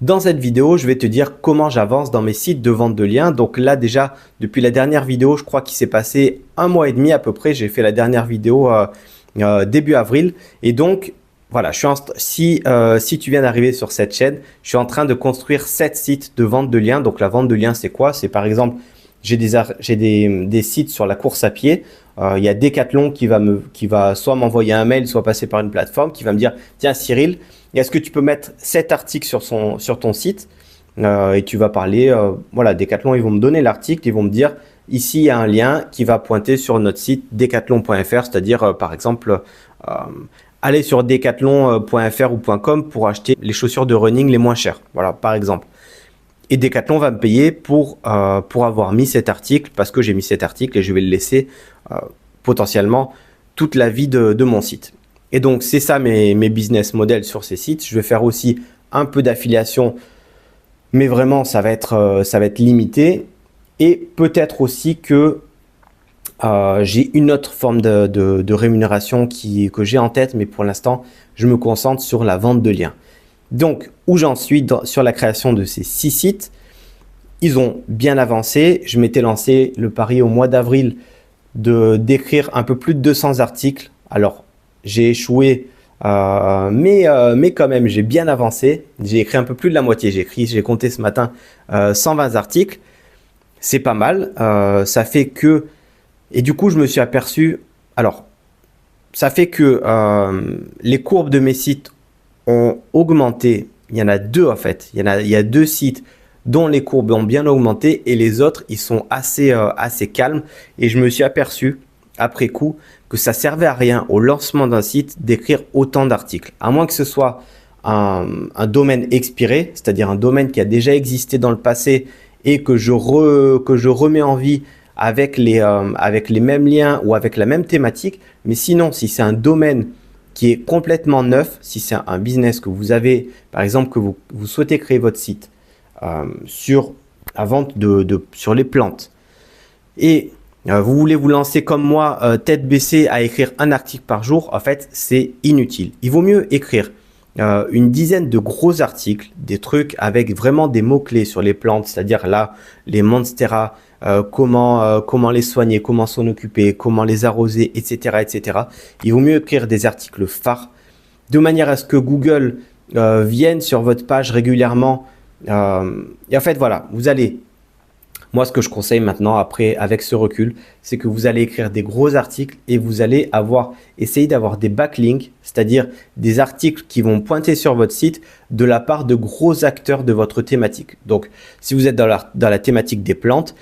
Dans cette vidéo, je vais te dire comment j'avance dans mes sites de vente de liens. Donc là déjà, depuis la dernière vidéo, je crois qu'il s'est passé 1 mois et demi à peu près. J'ai fait la dernière vidéo début avril. Et donc, voilà, si tu viens d'arriver sur cette chaîne, je suis en train de construire 7 sites de vente de liens. Donc la vente de liens, c'est quoi? C'est par exemple, j'ai des sites sur la course à pied. Il y a Decathlon qui va soit m'envoyer un mail, soit passer par une plateforme qui va me dire « Tiens Cyril, est-ce que tu peux mettre cet article sur ton site ?» Et tu vas parler, voilà, Decathlon, ils vont me donner l'article, ils vont me dire « Ici, il y a un lien qui va pointer sur notre site decathlon.fr », c'est-à-dire, par exemple, aller sur decathlon.fr ou .com pour acheter les chaussures de running les moins chères, voilà, par exemple. Et Decathlon va me payer pour avoir mis cet article parce que j'ai mis cet article et je vais le laisser potentiellement toute la vie de mon site. Et donc, c'est ça mes business models sur ces sites. Je vais faire aussi un peu d'affiliation, mais vraiment, ça va être limité. Et peut-être aussi que j'ai une autre forme de rémunération que j'ai en tête, mais pour l'instant, je me concentre sur la vente de liens. Donc, où j'en suis sur la création de ces 6 sites, ils ont bien avancé. Je m'étais lancé le pari au mois d'avril d'écrire un peu plus de 200 articles. Alors, j'ai échoué, mais quand même, j'ai bien avancé. J'ai écrit un peu plus de la moitié. J'ai compté ce matin 120 articles. C'est pas mal. Ça fait que... Et du coup, je me suis aperçu... Alors, ça fait que les courbes de mes sites ont augmenté. Il y en a 2 en fait. Il y a 2 sites dont les courbes ont bien augmenté et les autres, ils sont assez calmes. Et je me suis aperçu après coup que ça servait à rien au lancement d'un site d'écrire autant d'articles. À moins que ce soit un domaine expiré, c'est-à-dire un domaine qui a déjà existé dans le passé et que je remets en vie avec les mêmes liens ou avec la même thématique. Mais sinon, si c'est un domaine qui est complètement neuf, si c'est un business que vous avez, par exemple, que vous souhaitez créer votre site sur la vente sur les plantes et vous voulez vous lancer comme moi, tête baissée à écrire un article par jour, en fait, c'est inutile. Il vaut mieux écrire une dizaine de gros articles, des trucs avec vraiment des mots-clés sur les plantes, c'est-à-dire là, les monstera, comment les soigner, comment s'en occuper, comment les arroser, etc., etc. Il vaut mieux écrire des articles phares de manière à ce que Google vienne sur votre page régulièrement. Et en fait, voilà, vous allez... Moi, ce que je conseille maintenant, après, avec ce recul, c'est que vous allez écrire des gros articles et vous allez essayer d'avoir des backlinks, c'est-à-dire des articles qui vont pointer sur votre site de la part de gros acteurs de votre thématique. Donc, si vous êtes dans la thématique des plantes,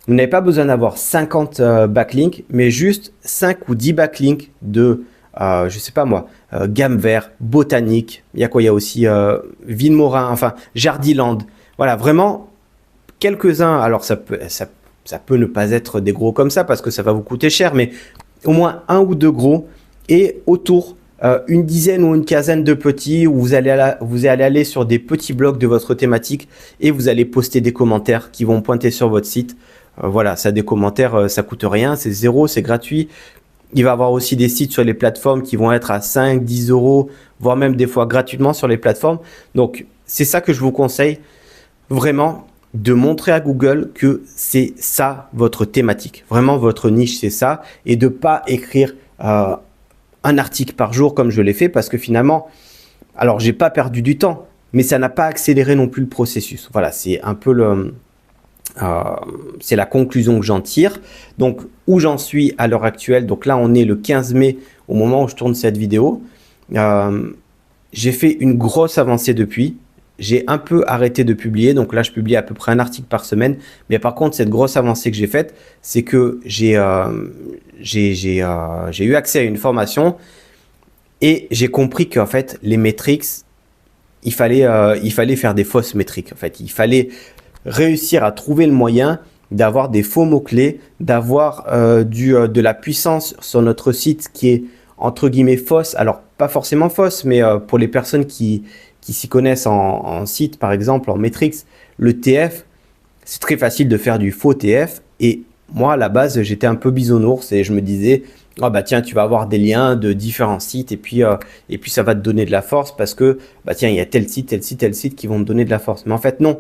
vous n'avez pas besoin d'avoir 50 backlinks, mais juste 5 ou 10 backlinks de, je sais pas moi, Gamme Vert, Botanique, il y a quoi? Il y a aussi Villemorin, enfin Jardiland. Voilà, vraiment quelques-uns. Alors ça peut ne pas être des gros comme ça parce que ça va vous coûter cher, mais au moins 1 ou 2 gros et autour une dizaine ou une quinzaine de petits où vous allez aller sur des petits blocs de votre thématique et vous allez poster des commentaires qui vont pointer sur votre site. Voilà, ça, des commentaires, ça coûte rien, c'est 0, c'est gratuit. Il va y avoir aussi des sites sur les plateformes qui vont être à 5, 10 euros, voire même des fois gratuitement sur les plateformes. Donc, c'est ça que je vous conseille, vraiment, de montrer à Google que c'est ça votre thématique. Vraiment, votre niche, c'est ça. Et de ne pas écrire un article par jour comme je l'ai fait parce que finalement, alors, j'ai pas perdu du temps, mais ça n'a pas accéléré non plus le processus. Voilà, c'est un peu c'est la conclusion que j'en tire. Donc, où j'en suis à l'heure actuelle, donc là, on est le 15 mai au moment où je tourne cette vidéo. J'ai fait une grosse avancée depuis. J'ai un peu arrêté de publier. Donc là, je publie à peu près un article par semaine. Mais par contre, cette grosse avancée que j'ai faite, c'est que j'ai eu accès à une formation et j'ai compris qu'en fait, les métriques, il fallait faire des fausses métriques. En fait, il fallait réussir à trouver le moyen d'avoir des faux mots-clés, d'avoir de la puissance sur notre site qui est entre guillemets fausse. Alors, pas forcément fausse, mais pour les personnes qui s'y connaissent en site, par exemple, en métriques, le TF, c'est très facile de faire du faux TF. Et moi, à la base, j'étais un peu bisounours et je me disais, ah bah tiens, tu vas avoir des liens de différents sites et puis ça va te donner de la force parce que bah tiens, il y a tel site, tel site, tel site qui vont te donner de la force. Mais en fait, non.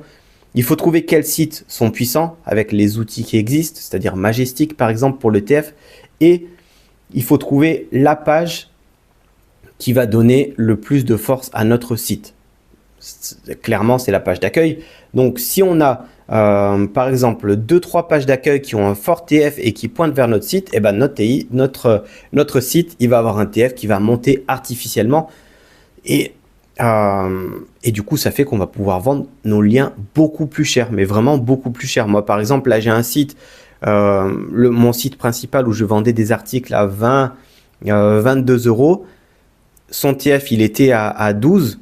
Il faut trouver quels sites sont puissants avec les outils qui existent, c'est-à-dire Majestic par exemple pour l'ETF, et il faut trouver la page qui va donner le plus de force à notre site. Clairement, c'est la page d'accueil. Donc, si on a, par exemple, 2-3 pages d'accueil qui ont un fort TF et qui pointent vers notre site, et ben notre site, il va avoir un TF qui va monter artificiellement. Et du coup, ça fait qu'on va pouvoir vendre nos liens beaucoup plus cher, mais vraiment beaucoup plus cher. Moi, par exemple, là, j'ai un site, mon site principal où je vendais des articles à 22 euros. Son TF, il était à 12.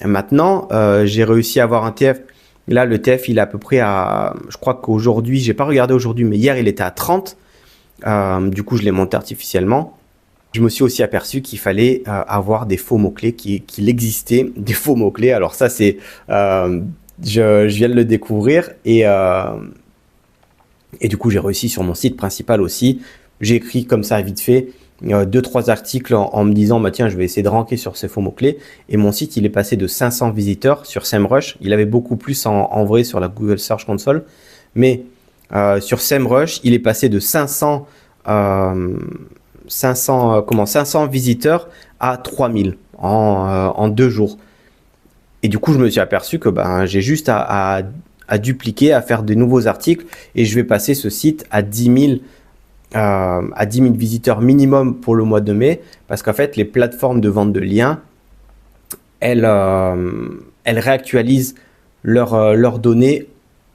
Maintenant, j'ai réussi à avoir un TF. Là, le TF, il est à peu près à... Je crois qu'aujourd'hui, j'ai pas regardé aujourd'hui, mais hier, il était à 30. Du coup, je l'ai monté artificiellement. Je me suis aussi aperçu qu'il fallait avoir des faux mots-clés, qu'il existait des faux mots-clés. Alors ça, c'est... je viens de le découvrir et du coup, j'ai réussi sur mon site principal aussi. J'ai écrit comme ça vite fait 2-3 articles en me disant bah tiens, je vais essayer de ranker sur ces faux mots-clés. Et mon site, il est passé de 500 visiteurs sur SEMrush. Il avait beaucoup plus en vrai sur la Google Search Console. Mais sur SEMrush, il est passé de 500 visiteurs à 3000 en 2 jours. Et du coup, je me suis aperçu que j'ai juste à dupliquer, à faire de nouveaux articles et je vais passer ce site à 10 000 visiteurs minimum pour le mois de mai parce qu'en fait, les plateformes de vente de liens, elles réactualisent leurs données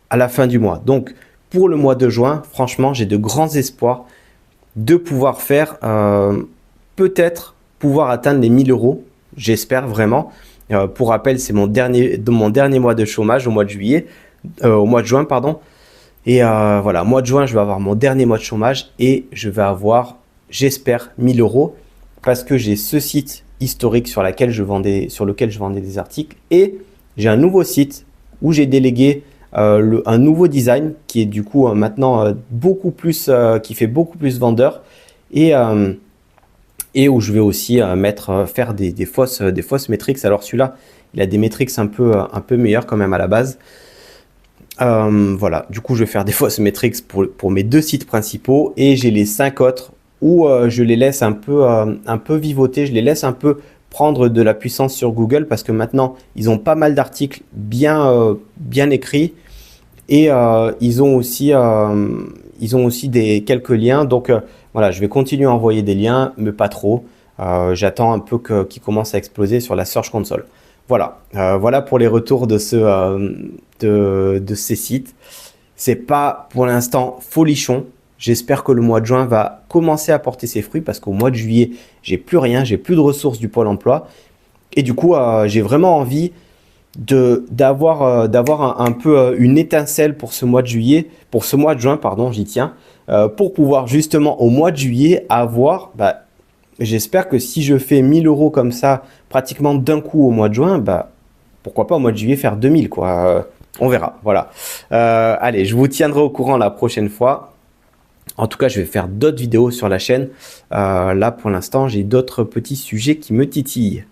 à la fin du mois. Donc, pour le mois de juin, franchement, j'ai de grands espoirs de pouvoir faire, peut-être pouvoir atteindre les 1000 euros. J'espère vraiment. Pour rappel, c'est mon dernier mois de chômage au mois de juin, pardon. Et voilà, mois de juin, je vais avoir mon dernier mois de chômage et je vais avoir, j'espère, 1000 euros parce que j'ai ce site historique sur lequel je vendais des articles et j'ai un nouveau site où j'ai délégué un nouveau design qui est du coup maintenant qui fait beaucoup plus vendeur et où je vais aussi faire des fausses métriques. Alors celui-là, il a des métriques un peu meilleures quand même à la base. Voilà, du coup, je vais faire des fausses métriques pour mes 2 sites principaux et j'ai les 5 autres où je les laisse un peu vivoter, je les laisse un peu prendre de la puissance sur Google parce que maintenant, ils ont pas mal d'articles bien écrits et ils ont aussi quelques liens. Donc voilà, je vais continuer à envoyer des liens, mais pas trop. J'attends un peu qu'ils commencent à exploser sur la Search Console. Voilà, voilà pour les retours de ces sites. C'est pas pour l'instant folichon. J'espère que le mois de juin va commencer à porter ses fruits parce qu'au mois de juillet, j'ai plus rien, j'ai plus de ressources du Pôle emploi. Et du coup, j'ai vraiment envie d'avoir un peu une étincelle pour ce mois de juin, pardon, j'y tiens, pour pouvoir justement au mois de juillet avoir, j'espère que si je fais 1000 euros comme ça, pratiquement d'un coup au mois de juin, pourquoi pas au mois de juillet faire 2000 quoi. On verra, voilà. Allez, je vous tiendrai au courant la prochaine fois. En tout cas, je vais faire d'autres vidéos sur la chaîne. Là, pour l'instant, j'ai d'autres petits sujets qui me titillent.